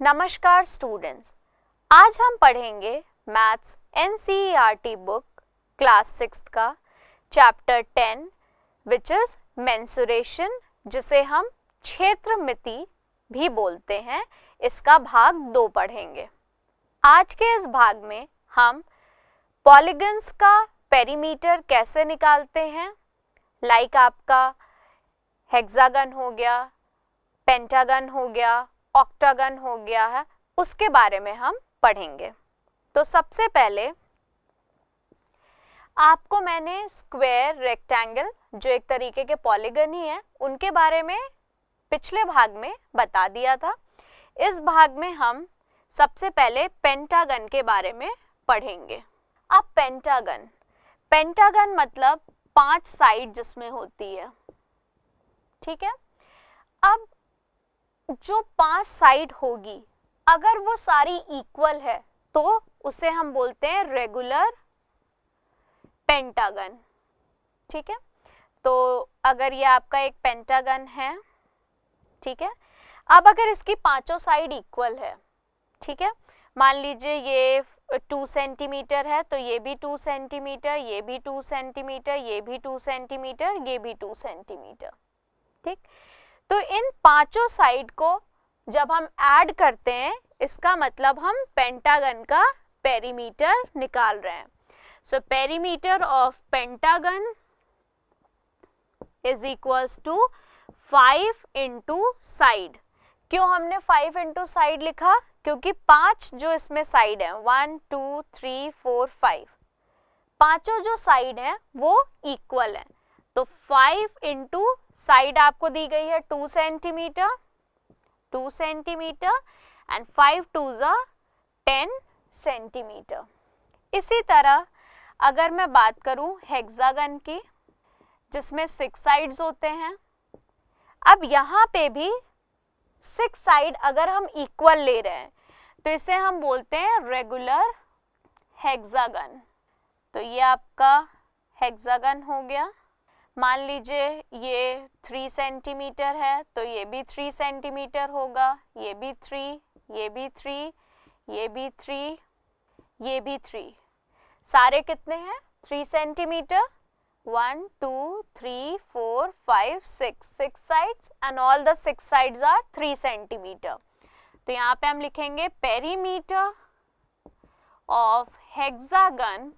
नमस्कार स्टूडेंट्स, आज हम पढ़ेंगे मैथ्स एनसीईआरटी बुक क्लास 6 का चैप्टर 10 विच इज मेंसुरेशन, जिसे हम क्षेत्रमिति भी बोलते हैं। इसका भाग 2 पढ़ेंगे। आज के इस भाग में हम पॉलीगन्स का पेरीमीटर कैसे निकालते हैं, लाइक आपका हेक्सागन हो गया, पेंटागन हो गया, ऑक्टागन हो गया है, उसके बारे में हम पढ़ेंगे। तो सबसे पहले आपको मैंने स्क्वायर, रेक्टेंगल जो एक तरीके के पॉलीगन ही है, उनके बारे में पिछले भाग में बता दिया था। इस भाग में हम सबसे पहले पेंटागन के बारे में पढ़ेंगे। अब पेंटागन मतलब 5 साइड जिसमें होती है, ठीक है। अब जो 5 साइड होगी, अगर वो सारी इक्वल है तो उसे हम बोलते हैं रेगुलर पेंटागन, ठीक है। तो अगर ये आपका एक पेंटागन है, ठीक है। अब अगर इसकी 5 साइड इक्वल है, ठीक है, मान लीजिए ये 2 सेंटीमीटर है तो ये भी 2 सेंटीमीटर, ये भी 2 सेंटीमीटर, ये भी 2 सेंटीमीटर, ये भी 2 सेंटीमीटर, ठीक। तो इन 5 साइड को जब हम ऐड करते हैं, इसका मतलब हम पेंटागन का पेरीमीटर निकाल रहे हैं। So perimeter of pentagon is equals to 5 into side. क्यों हमने 5 इंटू साइड लिखा? क्योंकि 5 जो इसमें साइड है, 1 2 3 4 5, पांचों जो साइड है वो इक्वल है। तो 5 इंटू साइड आपको दी गई है 2 सेंटीमीटर एंड 5 2 10 सेंटीमीटर। इसी तरह अगर मैं बात करूं हेक्सागन की, जिसमें 6 साइड्स होते हैं, अब यहाँ पे भी 6 साइड अगर हम इक्वल ले रहे हैं तो इसे हम बोलते हैं रेगुलर हेक्सागन। तो ये आपका हेक्सागन हो गया। मान लीजिए ये 3 सेंटीमीटर है तो ये भी 3 सेंटीमीटर होगा, ये भी 3, ये भी 3, ये भी 3, ये भी 3। सारे कितने हैं? 3 centimetre. 1 2 3 4 5 6 sides and all the 6 sides are 3 centimetre. तो यहाँ पे हम लिखेंगे perimeter of hexagon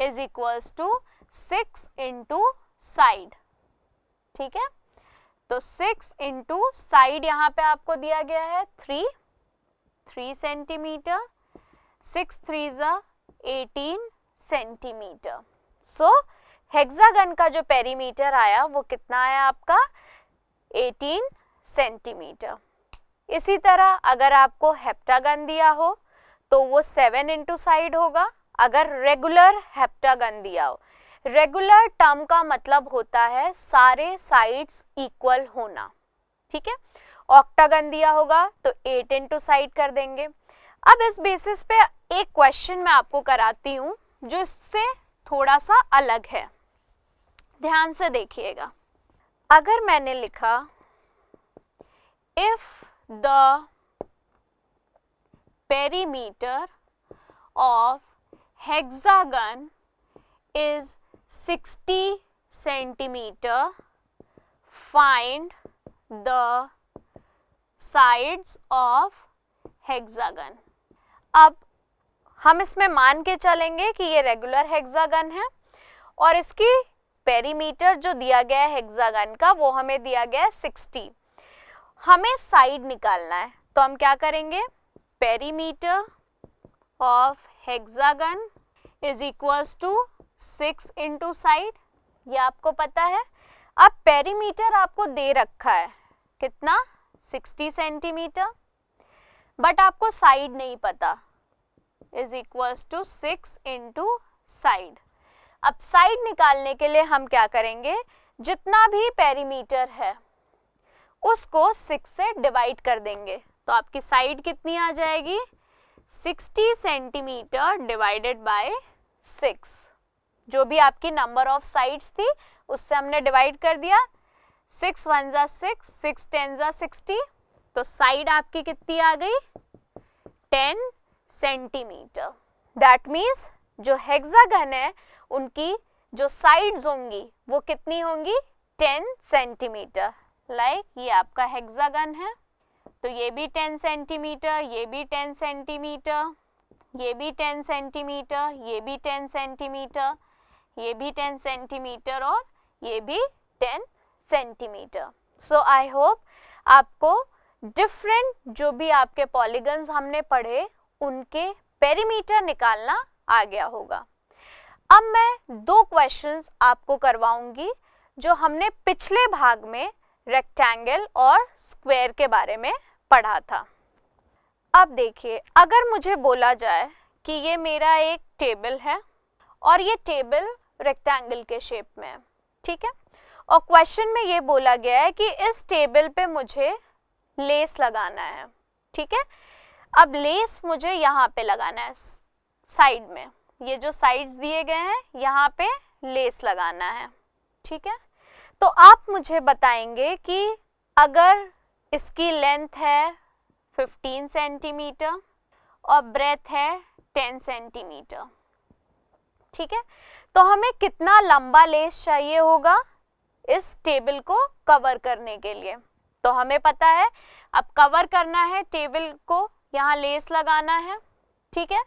is equals to 6 into side, ठीक है। तो 6 इंटू साइड यहाँ पे आपको दिया गया है 3 सेंटीमीटर, 6 3 18 सेंटीमीटर। सो हेक्सागन का जो पेरीमीटर आया वो कितना आया आपका? 18 सेंटीमीटर। इसी तरह अगर आपको हेप्टागन दिया हो तो वो 7 इंटू साइड होगा। अगर रेगुलर हेप्टागन दिया हो, रेगुलर टर्म का मतलब होता है सारे साइड्स इक्वल होना, ठीक है। ऑक्टागन दिया होगा तो 8 इंटू साइड कर देंगे। अब इस बेसिस पे एक क्वेश्चन मैं आपको कराती हूँ जो इससे थोड़ा सा अलग है, ध्यान से देखिएगा। अगर मैंने लिखा if the perimeter of hexagon is 60 centimeter, find the sides of hexagon। अब हम इसमें मान के चलेंगे कि ये रेगुलर हेक्सागन है और इसकी पेरीमीटर जो दिया गया है हेक्सागन का वो हमें दिया गया है 60। हमें साइड निकालना है तो हम क्या करेंगे? Perimeter of hexagon is equals to 6 into side, ये आपको पता है। अब पेरीमीटर आपको दे रखा है कितना? 60 सेंटीमीटर, बट आपको साइड नहीं पता, is equals to 6 into side. अब साइड निकालने के लिए हम क्या करेंगे? जितना भी पेरीमीटर है उसको 6 से डिवाइड कर देंगे, तो आपकी साइड कितनी आ जाएगी? 60 सेंटीमीटर डिवाइडेड बाय 6। जो भी आपकी नंबर ऑफ साइड्स थी उससे हमने डिवाइड कर दिया। 6 1 जा 6, 6 10 जा 60, तो साइड आपकी कितनी आ गई? 10 सेंटीमीटर। दैट मीन्स जो हेक्सागन है उनकी जो साइड्स होंगी वो कितनी होंगी, 10 सेंटीमीटर। लाइक ये आपका हेक्सागन है तो ये भी 10 सेंटीमीटर, ये भी 10 सेंटीमीटर, ये भी 10 सेंटीमीटर, ये भी 10 सेंटीमीटर, ये भी 10 सेंटीमीटर और ये भी 10 सेंटीमीटर। सो आई होप आपको डिफरेंट जो भी आपके पॉलीगन्स हमने पढ़े उनके पेरीमीटर निकालना आ गया होगा। अब मैं 2 क्वेश्चंस आपको करवाऊंगी जो हमने पिछले भाग में रेक्टेंगल और स्क्वायर के बारे में पढ़ा था। अब देखिए, अगर मुझे बोला जाए कि ये मेरा एक टेबल है और ये टेबल रेक्टेंगल के शेप में है, ठीक है, और क्वेश्चन में ये बोला गया है कि इस टेबल पे मुझे लेस लगाना है, ठीक है। अब लेस मुझे यहाँ पे लगाना है साइड में, ये जो साइड्स दिए गए हैं यहाँ पे लेस लगाना है, ठीक है। तो आप मुझे बताएंगे कि अगर इसकी लेंथ है 15 सेंटीमीटर और ब्रेथ है 10 सेंटीमीटर, ठीक है, तो हमें कितना लंबा लेस चाहिए होगा इस टेबल को कवर करने के लिए। तो हमें पता है अब कवर करना है टेबल को, यहाँ लेस लगाना है, ठीक है।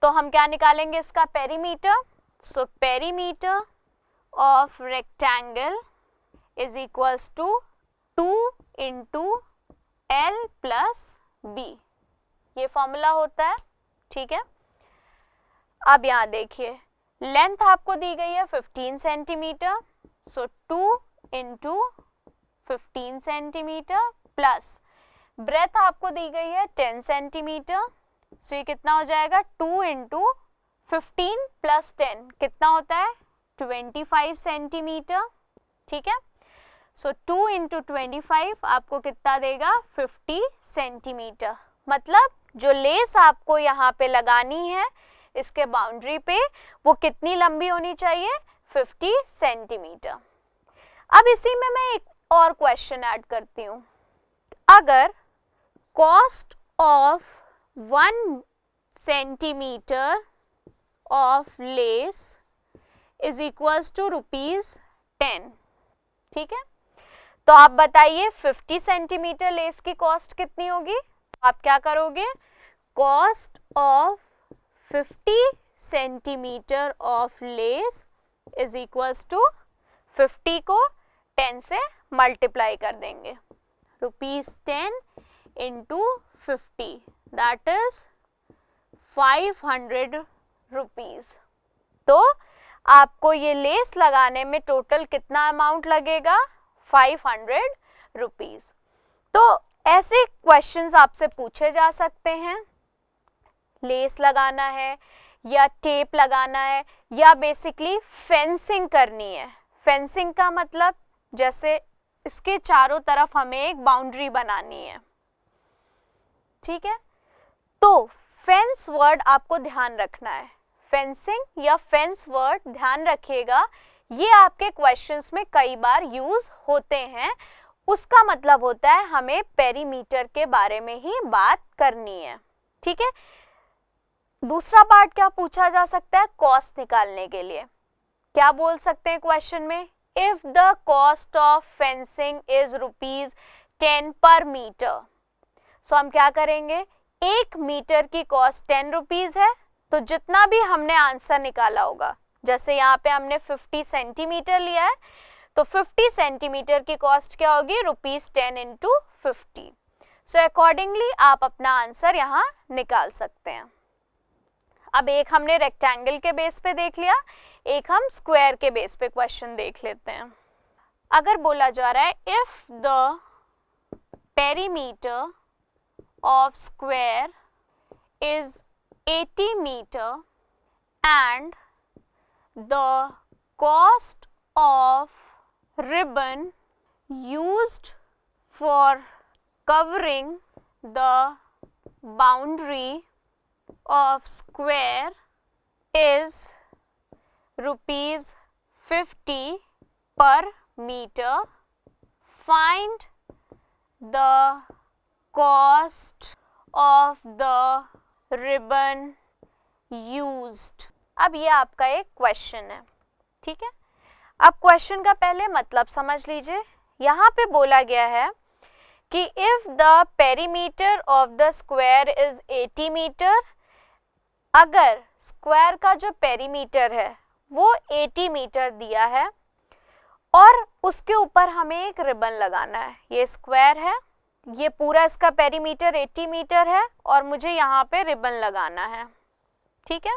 तो हम क्या निकालेंगे, इसका perimeter. So perimeter of rectangle is equals to 2 into L plus B, ये फॉर्मूला होता है, ठीक है। अब यहाँ देखिए, लेंथ आपको दी गई है 15 सेंटीमीटर, सो 2 इंटू 15 सेंटीमीटर प्लस ब्रेथ आपको दी गई है 10 सेंटीमीटर, सो ये कितना हो जाएगा, 2 इंटू 15 प्लस 10 कितना होता है, 25 सेंटीमीटर, ठीक है। सो 2 इंटू 25 आपको कितना देगा, 50 सेंटीमीटर। मतलब जो लेस आपको यहाँ पे लगानी है इसके बाउंड्री पे वो कितनी लंबी होनी चाहिए, 50 सेंटीमीटर। अब इसी में मैं एक और क्वेश्चन ऐड करती हूँ। अगर cost of 1 centimetre of lace is equals to ₹10, ठीक है, तो आप बताइए 50 सेंटीमीटर लेस की कॉस्ट कितनी होगी। आप क्या करोगे, cost of 50 centimetre of lace is equals to 50 को 10 से मल्टीप्लाई कर देंगे, ₹10 इंटू 50 दैट इज 500 रुपीज। तो आपको ये लेस लगाने में टोटल कितना अमाउंट लगेगा, 500 रुपीज। तो ऐसे क्वेश्चंस आपसे पूछे जा सकते हैं, लेस लगाना है या टेप लगाना है या बेसिकली फेंसिंग करनी है। फेंसिंग का मतलब जैसे इसके चारों तरफ हमें एक बाउंड्री बनानी है, ठीक है। तो फेंस वर्ड आपको ध्यान रखना है, फेंसिंग या फेंस वर्ड ध्यान रखिएगा, ये आपके क्वेश्चंस में कई बार यूज होते हैं। उसका मतलब होता है हमें पेरीमीटर के बारे में ही बात करनी है, ठीक है। दूसरा पार्ट क्या पूछा जा सकता है, कॉस्ट निकालने के लिए क्या बोल सकते हैं क्वेश्चन में, if the cost of fencing is ₹10 पर मीटर। सो हम क्या करेंगे, 1 मीटर की कॉस्ट 10 रुपीज है, तो जितना भी हमने आंसर निकाला होगा, जैसे यहाँ पे हमने 50 सेंटीमीटर लिया है तो 50 सेंटीमीटर की कॉस्ट क्या होगी, ₹10 इंटू 50। सो अकॉर्डिंगली आप अपना आंसर यहाँ निकाल सकते हैं। अब एक हमने रेक्टेंगल के बेस पे देख लिया, एक हम स्क्वायर के बेस पे क्वेश्चन देख लेते हैं। अगर बोला जा रहा है if the perimeter of square is 80 metre and the cost of ribbon used for covering the boundary of square is ₹50 per meter. Find the cost of the ribbon used। अब ये आपका एक क्वेश्चन है, ठीक है। अब क्वेश्चन का पहले मतलब समझ लीजिए। यहाँ पे बोला गया है कि if the perimeter of the square is 80 metre, अगर स्क्वायर का जो पेरीमीटर है वो 80 मीटर दिया है और उसके ऊपर हमें एक रिबन लगाना है। ये स्क्वायर है, ये पूरा इसका पेरीमीटर 80 मीटर है और मुझे यहाँ पे रिबन लगाना है, ठीक है।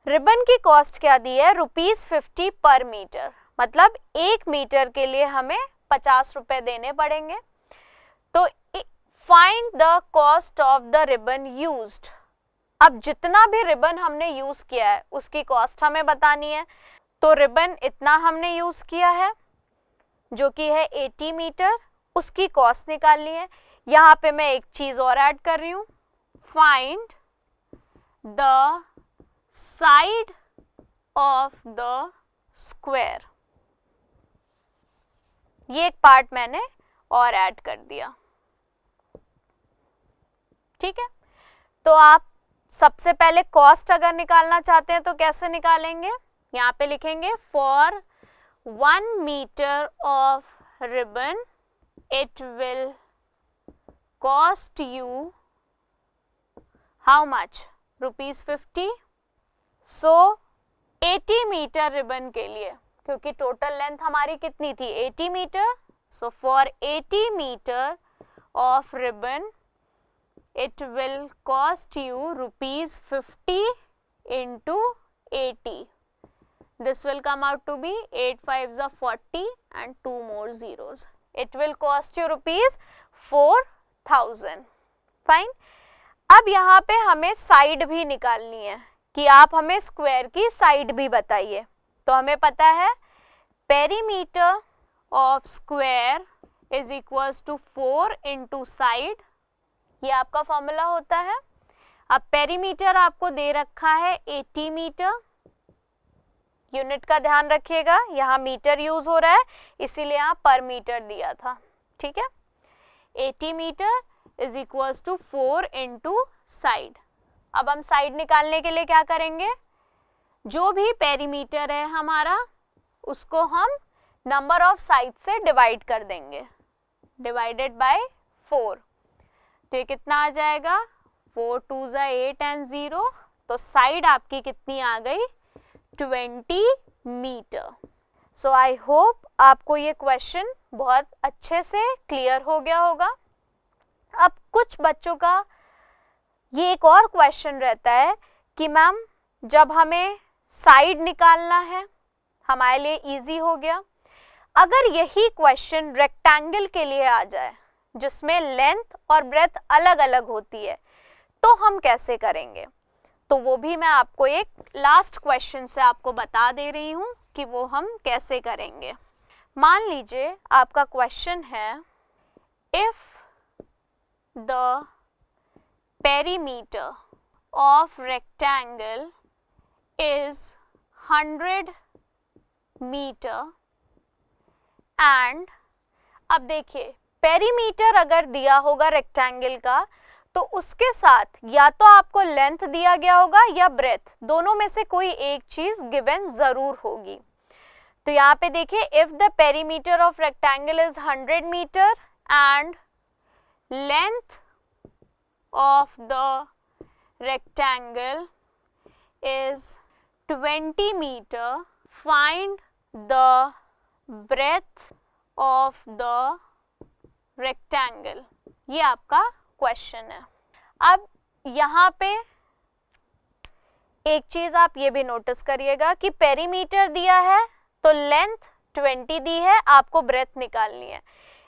रिबन की कॉस्ट क्या दी है? ₹50 पर मीटर, मतलब 1 मीटर के लिए हमें 50 रुपए देने पड़ेंगे। तो find the cost of the ribbon used. अब जितना भी रिबन हमने यूज किया है उसकी कॉस्ट हमें बतानी है। तो रिबन इतना हमने यूज किया है जो कि है 80 मीटर, उसकी कॉस्ट निकालनी है। यहाँ पे मैं एक चीज और ऐड कर रही हूँ, find the side of the square. ये एक पार्ट मैंने और ऐड कर दिया, ठीक है। तो आप सबसे पहले कॉस्ट अगर निकालना चाहते हैं तो कैसे निकालेंगे? यहाँ पे लिखेंगे for 1 metre of ribbon it will cost you how much? ₹50। So 80 metre ribbon के लिए, क्योंकि टोटल लेंथ हमारी कितनी थी? 80 metre. So for 80 metre of ribbon it will cost you ₹50 into 80. This will come out to be 8 5s are 40 and 2 more zeros. It will cost you ₹4,000. Fine. अब यहाँ पे हमें साइड भी निकालनी है कि आप हमें स्क्वायर की साइड भी बताइए। तो हमें पता है perimeter of square is equals to 4 into side, ये आपका फॉर्मूला होता है। अब पेरीमीटर आपको दे रखा है 80 मीटर, यूनिट का ध्यान रखिएगा, यहाँ मीटर यूज हो रहा है इसीलिए यहाँ पर मीटर दिया था, ठीक है। 80 metre is equals to 4 into side. अब हम साइड निकालने के लिए क्या करेंगे? जो भी पेरीमीटर है हमारा उसको हम नंबर ऑफ साइड से डिवाइड कर देंगे, डिवाइडेड बाय 4। तो ये कितना आ जाएगा? 4 2s are 8 and 0। तो साइड आपकी कितनी आ गई? 20 मीटर। सो आई होप आपको ये क्वेश्चन बहुत अच्छे से क्लियर हो गया होगा। अब कुछ बच्चों का ये एक और क्वेश्चन रहता है कि मैम जब हमें साइड निकालना है, हमारे लिए इजी हो गया, अगर यही क्वेश्चन रेक्टेंगल के लिए आ जाए जिसमें लेंथ और ब्रेथ अलग अलग होती है तो हम कैसे करेंगे? तो वो भी मैं आपको एक लास्ट क्वेश्चन से आपको बता दे रही हूँ कि वो हम कैसे करेंगे। मान लीजिए आपका क्वेश्चन है if the perimeter of rectangle is 100 metre and, अब देखिए पेरीमीटर अगर दिया होगा रेक्टेंगल का तो उसके साथ या तो आपको लेंथ दिया गया होगा या ब्रेथ, दोनों में से कोई एक चीज गिवन जरूर होगी। तो यहाँ पे देखिए if the perimeter of rectangle is 100 metre and length of the rectangle is 20 metre, find the breadth of the rectangle. ये आपका क्वेश्चन है। अब यहाँ पे एक चीज आप ये भी नोटिस करिएगा कि पेरीमीटर दिया है तो लेंथ 20 दी है, आपको ब्रेथ निकालनी है।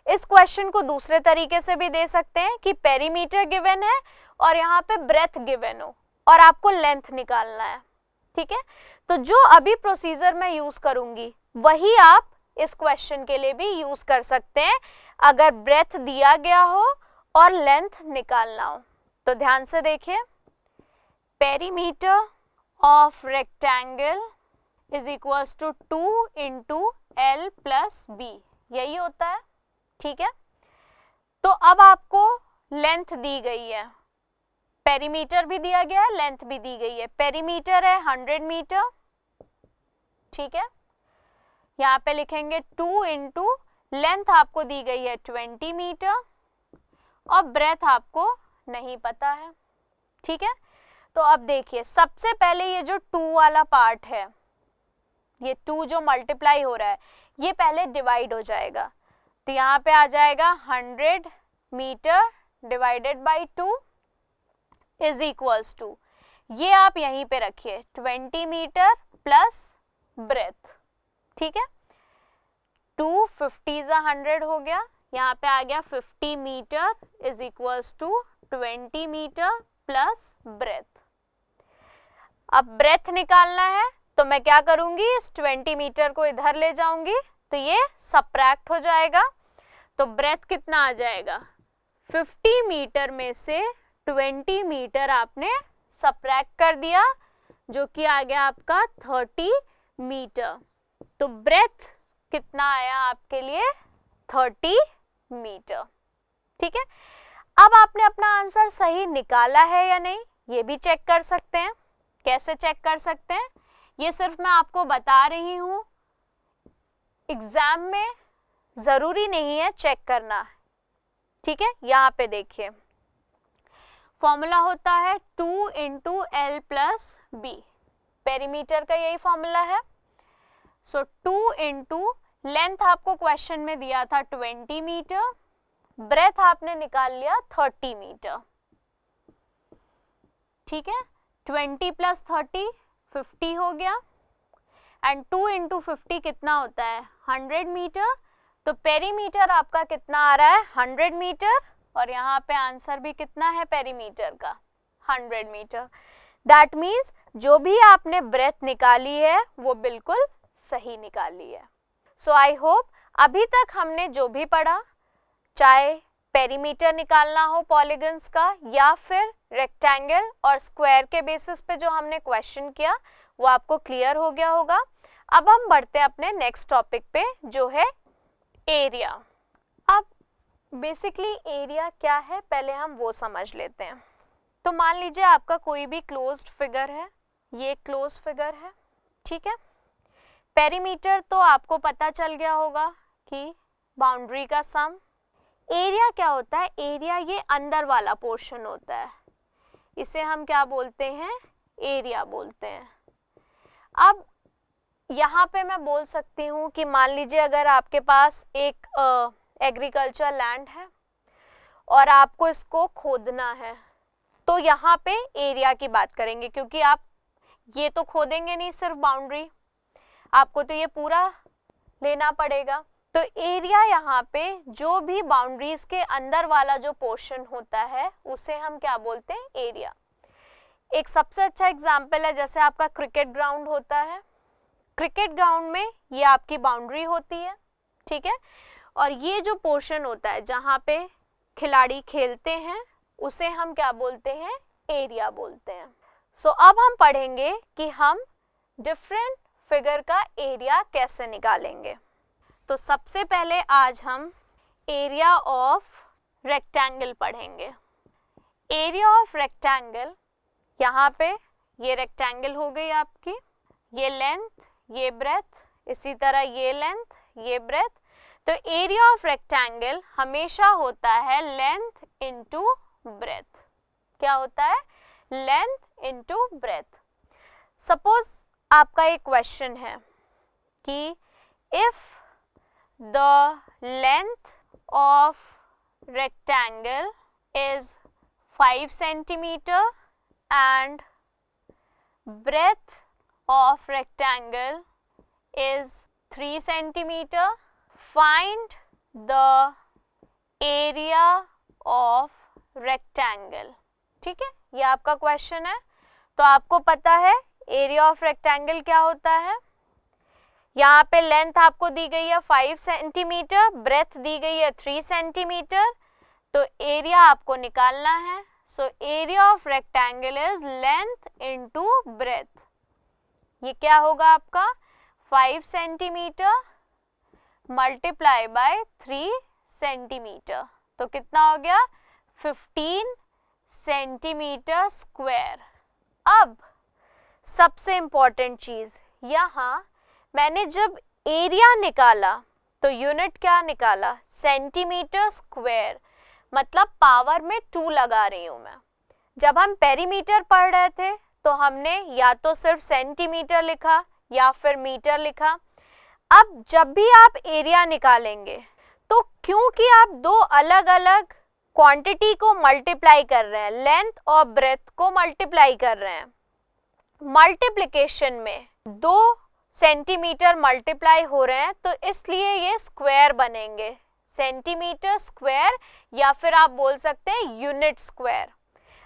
इस क्वेश्चन को दूसरे तरीके से भी दे सकते हैं कि पेरीमीटर गिवन है और यहाँ पे ब्रेथ गिवन हो और आपको लेंथ निकालना है, ठीक है। तो जो अभी प्रोसीजर मैं यूज करूंगी वही आप इस क्वेश्चन के लिए भी यूज कर सकते हैं अगर ब्रेथ दिया गया हो और लेंथ निकालना हो। तो ध्यान से देखिए, perimeter of rectangle is equals to 2 into L plus B, यही होता है, ठीक है। तो अब आपको लेंथ दी गई है पेरीमीटर भी दिया गया है, लेंथ भी दी गई है। पेरीमीटर है 100 मीटर, ठीक है। यहाँ पे लिखेंगे 2 इंटू लेंथ आपको दी गई है 20 मीटर और ब्रेथ आपको नहीं पता है, ठीक है। तो अब देखिए सबसे पहले ये जो 2 वाला पार्ट है, ये 2 जो मल्टीप्लाई हो रहा है, ये पहले डिवाइड हो जाएगा। तो यहाँ पे आ जाएगा 100 metre divided by 2 is equals to, ये आप यहीं पे रखिए 20 मीटर प्लस ब्रेथ, ठीक है। 2 50 100 हो गया, यहाँ पे आ गया 50 metre is equals to 20 metre plus breadth. अब ब्रेथ निकालना है तो मैं क्या करूंगी, इस 20 मीटर को इधर ले जाऊंगी तो ये सबट्रैक्ट हो जाएगा। तो ब्रेथ कितना आ जाएगा, 50 मीटर में से 20 मीटर आपने सबट्रैक्ट कर दिया, जो कि आ गया आपका 30 मीटर। तो ब्रेथ कितना आया आपके लिए, 30 मीटर, ठीक है। अब आपने अपना आंसर सही निकाला है या नहीं, ये भी चेक कर सकते हैं। कैसे चेक कर सकते हैं, ये सिर्फ मैं आपको बता रही हूँ, एग्जाम में जरूरी नहीं है चेक करना, ठीक है। यहाँ पे देखिए फॉर्मूला होता है 2 into L plus B, perimeter का यही फॉर्मूला है। सो 2 इंटू लेंथ आपको क्वेश्चन में दिया था 20 मीटर, ब्रेथ आपने निकाल लिया 30 मीटर, ठीक है। 20 प्लस 30 50 हो गया, एंड 2 इंटू 50 कितना होता है 100 मीटर। तो पेरीमीटर आपका कितना आ रहा है 100 मीटर, और यहाँ पे आंसर भी कितना है पेरीमीटर का 100 मीटर। दैट मीन्स जो भी आपने ब्रेथ निकाली है वो बिल्कुल सही निकाली है। सो आई होप अभी तक हमने जो भी पढ़ा, चाहे पेरीमीटर निकालना हो पॉलीगन्स का या फिर रेक्टेंगल और स्क्वायर के बेसिस पे जो हमने क्वेश्चन किया, वो आपको क्लियर हो गया होगा। अब हम बढ़ते हैं अपने नेक्स्ट टॉपिक पे, जो है एरिया। अब बेसिकली एरिया क्या है पहले हम वो समझ लेते हैं। तो मान लीजिए आपका कोई भी क्लोज्ड फिगर है, ये क्लोज्ड फिगर है, ठीक है। पेरीमीटर तो आपको पता चल गया होगा कि बाउंड्री का सम। एरिया क्या होता है, एरिया ये अंदर वाला पोर्शन होता है, इसे हम क्या बोलते हैं, एरिया बोलते हैं। अब यहाँ पे मैं बोल सकती हूँ कि मान लीजिए अगर आपके पास एक एग्रीकल्चर लैंड है और आपको इसको खोदना है, तो यहाँ पे एरिया की बात करेंगे, क्योंकि आप ये तो खोदेंगे नहीं सिर्फ बाउंड्री, आपको तो ये पूरा लेना पड़ेगा। तो एरिया यहाँ पे जो भी बाउंड्रीज के अंदर वाला जो पोर्शन होता है उसे हम क्या बोलते हैं, एरिया। एक सबसे अच्छा एग्जांपल है, जैसे आपका क्रिकेट ग्राउंड होता है, क्रिकेट ग्राउंड में ये आपकी बाउंड्री होती है, ठीक है। और ये जो पोर्शन होता है जहाँ पे खिलाड़ी खेलते हैं उसे हम क्या बोलते हैं, एरिया बोलते हैं। सो अब हम पढ़ेंगे कि हम डिफरेंट फिगर का एरिया कैसे निकालेंगे। तो सबसे पहले आज हम एरिया ऑफ रेक्टेंगल पढ़ेंगे। एरिया ऑफ रेक्टेंगल, यहाँ पे ये रेक्टेंगल हो गई आपकी, ये लेंथ, ये ब्रेथ, इसी तरह ये लेंथ, ये ब्रेथ। तो एरिया ऑफ रेक्टेंगल हमेशा होता है लेंथ इनटू ब्रेथ। क्या होता है, लेंथ इनटू ब्रेथ। सपोज आपका एक क्वेश्चन है कि if the length of rectangle is 5 centimeter and breadth of rectangle is 3 centimeter, find the area of rectangle। ठीक है, ये आपका क्वेश्चन है। तो आपको पता है एरिया ऑफ रेक्टेंगल क्या होता है। यहाँ पे लेंथ आपको दी गई है 5 सेंटीमीटर, ब्रेथ दी गई है 3 सेंटीमीटर, तो एरिया आपको निकालना है। So area of rectangle is length into breadth. ये क्या होगा आपका 5 सेंटीमीटर मल्टीप्लाई बाय 3 सेंटीमीटर, तो कितना हो गया 15 सेंटीमीटर स्क्वायर। अब सबसे इम्पोर्टेंट चीज, यहाँ मैंने जब एरिया निकाला तो यूनिट क्या निकाला, सेंटीमीटर स्क्वायर, मतलब पावर में 2 लगा रही हूं मैं। जब हम पेरीमीटर पढ़ रहे थे तो हमने या तो सिर्फ सेंटीमीटर लिखा या फिर मीटर लिखा। अब जब भी आप एरिया निकालेंगे तो क्योंकि आप दो अलग अलग क्वांटिटी को मल्टीप्लाई कर रहे हैं, लेंथ और ब्रेथ को मल्टीप्लाई कर रहे हैं, मल्टीप्लिकेशन में 2 सेंटीमीटर मल्टीप्लाई हो रहे हैं, तो इसलिए ये स्क्वायर बनेंगे, सेंटीमीटर स्क्वायर, या फिर आप बोल सकते हैं यूनिट स्क्वायर।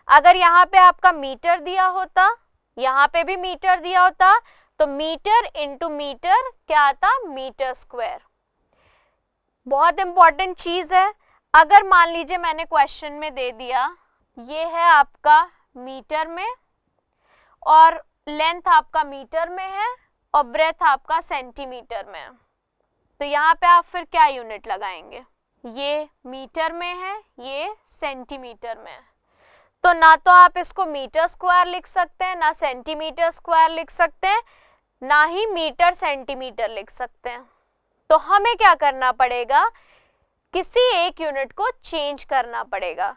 अगर यहाँ पे आपका मीटर दिया होता, यहाँ पे भी मीटर दिया होता, तो मीटर इंटू मीटर क्या आता, मीटर स्क्वायर। बहुत इंपॉर्टेंट चीज है। अगर मान लीजिए मैंने क्वेश्चन में दे दिया ये है आपका मीटर में और लेंथ आपका मीटर में है और ब्रेथ आपका सेंटीमीटर में है, तो यहाँ पे आप फिर क्या यूनिट लगाएंगे, ये मीटर में है, ये सेंटीमीटर में है, तो ना तो आप इसको मीटर स्क्वायर लिख सकते हैं, ना सेंटीमीटर स्क्वायर लिख सकते हैं, ना ही मीटर सेंटीमीटर लिख सकते हैं। तो हमें क्या करना पड़ेगा, किसी एक यूनिट को चेंज करना पड़ेगा।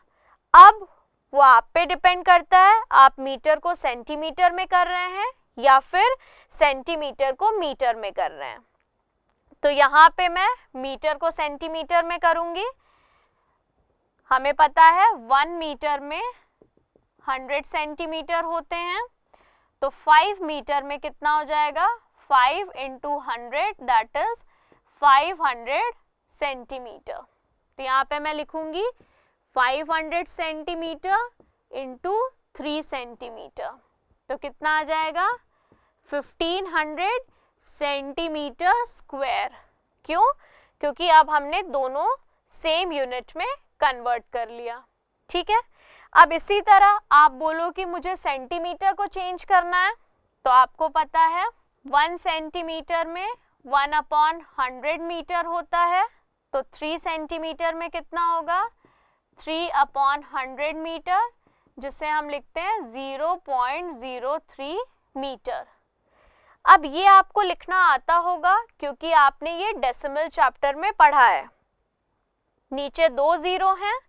अब वो आप पे डिपेंड करता है, आप मीटर को सेंटीमीटर में कर रहे हैं या फिर सेंटीमीटर को मीटर में कर रहे हैं। तो यहाँ पे मैं मीटर को सेंटीमीटर में करूंगी। हमें पता है 1 मीटर में 100 सेंटीमीटर होते हैं, तो 5 मीटर में कितना हो जाएगा, 5 इंटू 100 दैट इज 500 सेंटीमीटर। तो यहाँ पे मैं लिखूंगी 500 सेंटीमीटर इंटू 3 सेंटीमीटर, तो कितना आ जाएगा 1500 सेंटीमीटर स्क्वायर। क्यों, क्योंकि अब हमने दोनों सेम यूनिट में कन्वर्ट कर लिया। ठीक है, अब इसी तरह आप बोलो कि मुझे सेंटीमीटर को चेंज करना है, तो आपको पता है 1 सेंटीमीटर में 1/100 मीटर होता है, तो 3 सेंटीमीटर में कितना होगा, 3/100 मीटर, जिसे हम लिखते हैं 0.03 मीटर। अब ये आपको लिखना आता होगा क्योंकि आपने ये डेसिमल चैप्टर में पढ़ा है। नीचे 2 जीरो हैं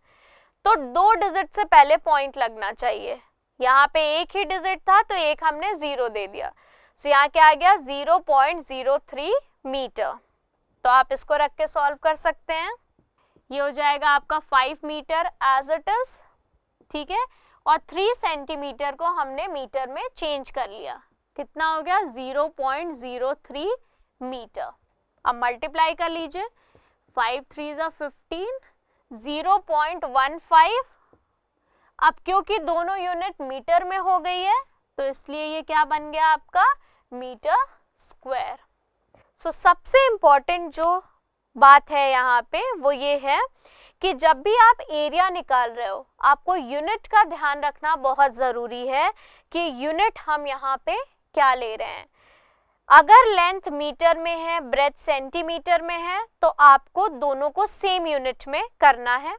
तो 2 डिजिट से पहले पॉइंट लगना चाहिए। यहाँ पे एक ही डिजिट था तो एक हमने 0 दे दिया, तो यहाँ क्या आ गया 0.03 मीटर। तो आप इसको रख के सॉल्व कर सकते हैं। ये हो जाएगा आपका 5 मीटर एज इट इज, ठीक है, और 3 सेंटीमीटर को हमने मीटर में चेंज कर लिया, कितना हो गया 0.03 मीटर। अब मल्टीप्लाई कर लीजिए, 5 3 = 15, 0.15। अब क्योंकि दोनों यूनिट मीटर में हो गई है तो इसलिए ये क्या बन गया आपका मीटर स्क्वायर। सो सबसे इम्पोर्टेंट जो बात है यहाँ पे वो ये है कि जब भी आप एरिया निकाल रहे हो आपको यूनिट का ध्यान रखना बहुत ज़रूरी है कि यूनिट हम यहाँ पे क्या ले रहे हैं। अगर लेंथ मीटर में है, ब्रेथ सेंटीमीटर में है, तो आपको दोनों को सेम यूनिट में करना है।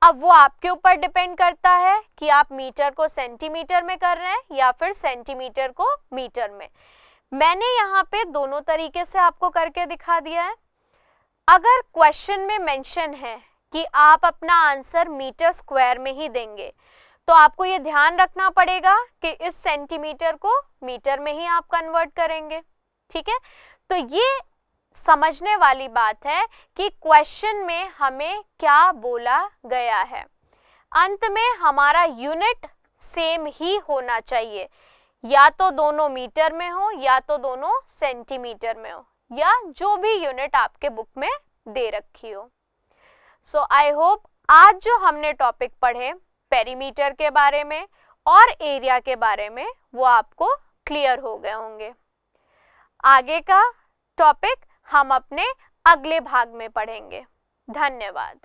अब वो आपके ऊपर डिपेंड करता है कि आप मीटर को सेंटीमीटर में कर रहे हैं या फिर सेंटीमीटर को मीटर में। मैंने यहाँ पे दोनों तरीके से आपको करके दिखा दिया है। अगर क्वेश्चन में मेंशन है कि आप अपना आंसर मीटर स्क्वायर में ही देंगे तो आपको ये ध्यान रखना पड़ेगा कि इस सेंटीमीटर को मीटर में ही आप कन्वर्ट करेंगे। ठीक है, तो ये समझने वाली बात है कि क्वेश्चन में हमें क्या बोला गया है। अंत में हमारा यूनिट सेम ही होना चाहिए, या तो दोनों मीटर में हो या तो दोनों सेंटीमीटर में हो, या जो भी यूनिट आपके बुक में दे रखी हो। सो आई होप आज जो हमने टॉपिक पढ़े पेरीमीटर के बारे में और एरिया के बारे में वो आपको क्लियर हो गए होंगे। आगे का टॉपिक हम अपने अगले भाग में पढ़ेंगे। धन्यवाद।